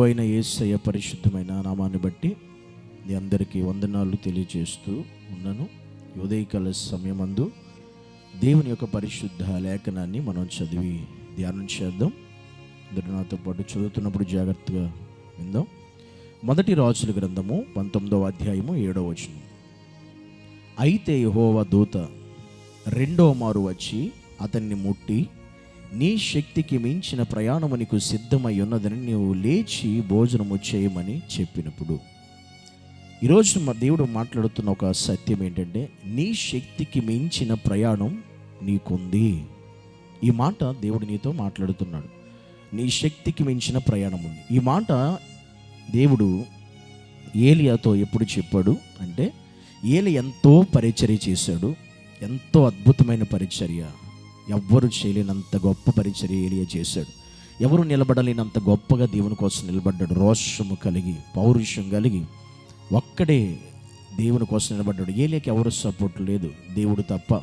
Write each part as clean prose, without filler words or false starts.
అయిన యేసయ్య పరిశుద్ధమైన నామాన్ని బట్టి మీ అందరికీ వందనాలు తెలియజేస్తూ ఉన్నాను. ఉదయకాల సమయమందు దేవుని యొక్క పరిశుద్ధ లేఖనాన్ని మనం చదివి ధ్యానం చేద్దాం. అందరూ నాతో పాటు చదువుతున్నప్పుడు జాగ్రత్తగా విందాం. మొదటి రాజుల గ్రంథము 19వ అధ్యాయము 7వ వచనం. అయితే యెహోవా దూత రెండో మారు వచ్చి అతన్ని ముట్టి, నీ శక్తికి మించిన ప్రయాణము నీకు సిద్ధమై ఉన్నదని నీవు లేచి భోజనము చేయమని చెప్పినప్పుడు. ఈరోజు మా దేవుడు మాట్లాడుతున్న ఒక సత్యం ఏంటంటే, నీ శక్తికి మించిన ప్రయాణం నీకుంది. ఈ మాట దేవుడు నీతో మాట్లాడుతున్నాడు. నీ శక్తికి మించిన ప్రయాణం ఉంది. ఈ మాట దేవుడు ఏలియాతో ఎప్పుడు చెప్పాడు అంటే, ఏలియా ఎంతో పరిచర్య చేశాడు. ఎంతో అద్భుతమైన పరిచర్య, ఎవ్వరు చేయలేనంత గొప్ప పరిచర్య ఏలియా చేశాడు. ఎవరు నిలబడలేనంత గొప్పగా దేవుని కోసం నిలబడ్డాడు. రోషము కలిగి, పౌరుషం కలిగి ఒక్కడే దేవుని కోసం నిలబడ్డాడు. ఏలియాకి ఎవరు సపోర్ట్ లేదు, దేవుడు తప్ప.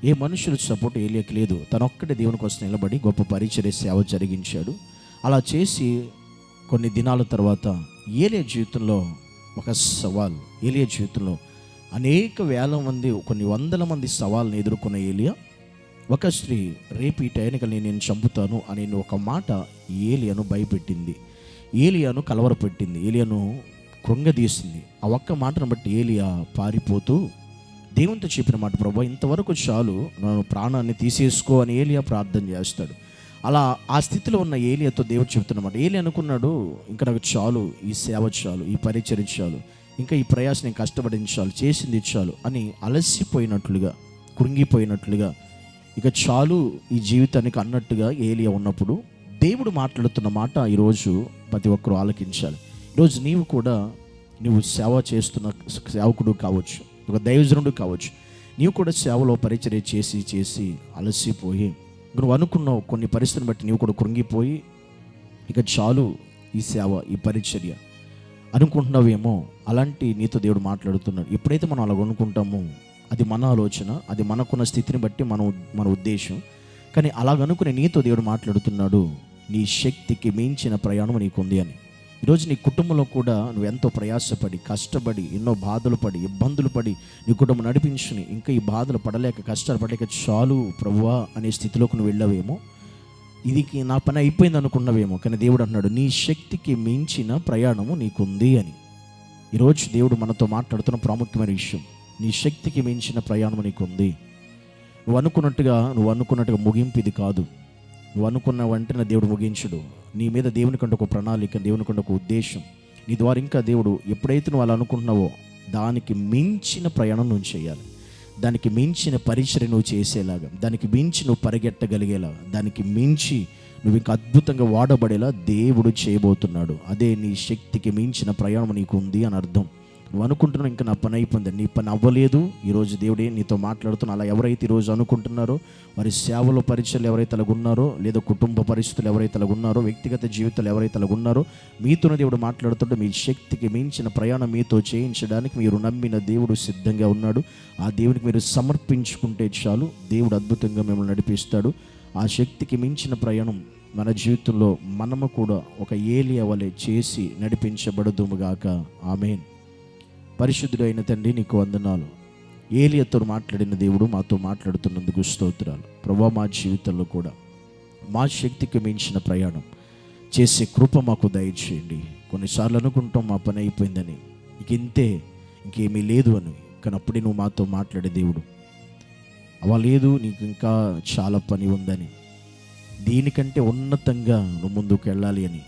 ఏ మనుషుల సపోర్ట్ ఏలియాకి లేదు. తనొక్కడే దేవుని కోసం నిలబడి గొప్ప పరిచర్య సేవ జరిగించాడు. అలా చేసి కొన్ని దినాల తర్వాత ఏలియా జీవితంలో ఒక సవాల్. ఏలియా జీవితంలో అనేక వేల మంది, కొన్ని వందల మంది సవాల్ని ఎదుర్కొన్న ఏలియా, ఒక స్త్రీ రేపు ఈ టైంకి నేను చంపుతాను అనే ఒక మాట ఏలియాను భయపెట్టింది, ఏలియాను కలవరపెట్టింది, ఏలియాను కృంగదీసింది. ఆ ఒక్క మాటను బట్టి ఏలియా పారిపోతూ దేవునితో చెప్పిన మాట, ప్రభువా ఇంతవరకు చాలు, నన్ను ప్రాణాన్ని తీసేసుకో అని ఏలియా ప్రార్థన చేస్తాడు. అలా ఆ స్థితిలో ఉన్న ఏలియాతో దేవుడు చెప్తున్నమాట. ఏలియా అనుకున్నాడు, ఇంకా నాకు చాలు, ఈ సేవ చాలు, ఈ పరిచర్య చాలు, ఇంకా ఈ ప్రయాసం నేను కష్టపడించాలి, చేసింది చాలు అని అలసిపోయినట్లుగా, కృంగిపోయినట్లుగా, ఇక చాలు ఈ జీవితానికి అన్నట్టుగా ఏలియా ఉన్నప్పుడు దేవుడు మాట్లాడుతున్న మాట ఈరోజు ప్రతి ఒక్కరూ ఆలకించాలి. ఈరోజు నీవు కూడా, నువ్వు సేవ చేస్తున్న సేవకుడు కావచ్చు, ఒక దైవజనుడు కావచ్చు, నీవు కూడా సేవలో పరిచర్య చేసి అలసిపోయి, నువ్వు అనుకున్నావు కొన్ని పరిస్థితులను బట్టి నీవు కూడా కృంగిపోయి, ఇక చాలు ఈ సేవ, ఈ పరిచర్య అనుకుంటున్నావేమో. అలాంటి నీతో దేవుడు మాట్లాడుతున్నాడు. ఎప్పుడైతే మనం అలా అనుకుంటామో అది మన ఆలోచన, అది మనకున్న స్థితిని బట్టి మన ఉద్దేశం. కానీ అలాగనుకునే నీతో దేవుడు మాట్లాడుతున్నాడు, నీ శక్తికి మించిన ప్రయాణం నీకుంది అని. ఈరోజు నీ కుటుంబంలో కూడా నువ్వు ఎంతో ప్రయాసపడి, కష్టపడి, ఎన్నో బాధలు పడి, ఇబ్బందులు పడి నీ కుటుంబం నడిపించుని, ఇంకా ఈ బాధలు పడలేక, కష్టాలు పడలేక చాలు ప్రభువా అనే స్థితిలోకి నువ్వు వెళ్ళావేమో. ఇది నా పని అయిపోయింది అనుకున్నావేమో. కానీ దేవుడు అన్నాడు, నీ శక్తికి మించిన ప్రయాణము నీకుంది అని. ఈరోజు దేవుడు మనతో మాట్లాడుతున్న ప్రాముఖ్యమైన విషయం, నీ శక్తికి మించిన ప్రయాణము నీకుంది. నువ్వు అనుకున్నట్టుగా ముగింపు ఇది కాదు. నువ్వు అనుకున్న వెంటనే దేవుడు ముగించడు. నీ మీద దేవునికంటే ఒక ప్రణాళిక, దేవునికంటే ఒక ఉద్దేశం. నీ ద్వారా ఇంకా దేవుడు ఎప్పుడైతే నువ్వు అలా అనుకుంటున్నావో దానికి మించిన ప్రయాణం నువ్వు చేయాలి. దానికి మించిన పరిచర్య నువ్వు చేసేలాగా, దానికి మించి నువ్వు పరిగెట్టగలిగేలా, దానికి మించి నువ్వు ఇంకా అద్భుతంగా వాడబడేలా దేవుడు చేయబోతున్నాడు. అదే నీ శక్తికి మించిన ప్రయాణం నీకు ఉంది అని అర్థం. నువ్వు అనుకుంటున్నావు ఇంకా నా పని అయిపోయింది, నీ పని అవ్వలేదు. ఈరోజు దేవుడే నీతో మాట్లాడుతున్నా. అలా ఎవరైతే ఈరోజు అనుకుంటున్నారో, వారి సేవలో పరిచయలు ఎవరైతే అలాగ ఉన్నారో, లేదా కుటుంబ పరిస్థితులు ఎవరైతే అలాగ ఉన్నారో, వ్యక్తిగత జీవితాలు ఎవరైతే అలాగ ఉన్నారో, మీతోనే దేవుడు మాట్లాడుతుంటే మీ శక్తికి మించిన ప్రయాణం మీతో చేయించడానికి మీరు నమ్మిన దేవుడు సిద్ధంగా ఉన్నాడు. ఆ దేవునికి మీరు సమర్పించుకుంటే చాలు, దేవుడు అద్భుతంగా మిమ్మల్ని నడిపిస్తాడు. ఆ శక్తికి మించిన ప్రయాణం మన జీవితంలో మనము కూడా ఒక ఏలియా వలె చేసి నడిపించబడదుముగాక. ఆమేన్. పరిశుద్ధుడు అయిన తండ్రి, నీకు వందనాలు. ఏలియాతో మాట్లాడిన దేవుడు మాతో మాట్లాడుతున్నందుకు స్తోత్రాలు. ప్రభువా, మా జీవితంలో కూడా మా శక్తికి మించిన ప్రయాణం చేసే కృప మాకు దయచేయండి. కొన్నిసార్లు అనుకుంటాం మా పని అయిపోయిందని, ఇంతే, ఇంకేమీ లేదు అని. కానీ అప్పుడే నువ్వు మాతో మాట్లాడే దేవుడు, అలా లేదు, నీకు ఇంకా చాలా పని ఉందని, దీనికంటే ఉన్నతంగా నువ్వు ముందుకు వెళ్ళాలి అని.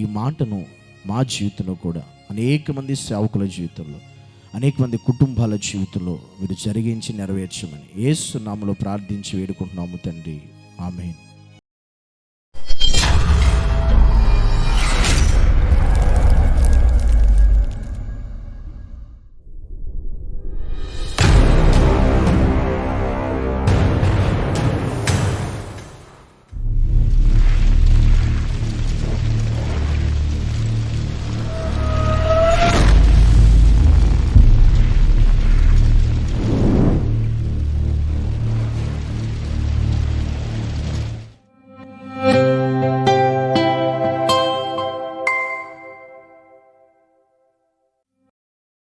ఈ మాటను మా జీవితంలో కూడా, అనేక మంది సేవకుల జీవితంలో, అనేక మంది కుటుంబాల జీవితంలో మీరు జరిగించి నెరవేర్చమని యేసు నామములో ప్రార్థించి వేడుకుంటున్నాము తండ్రి. ఆమేన్.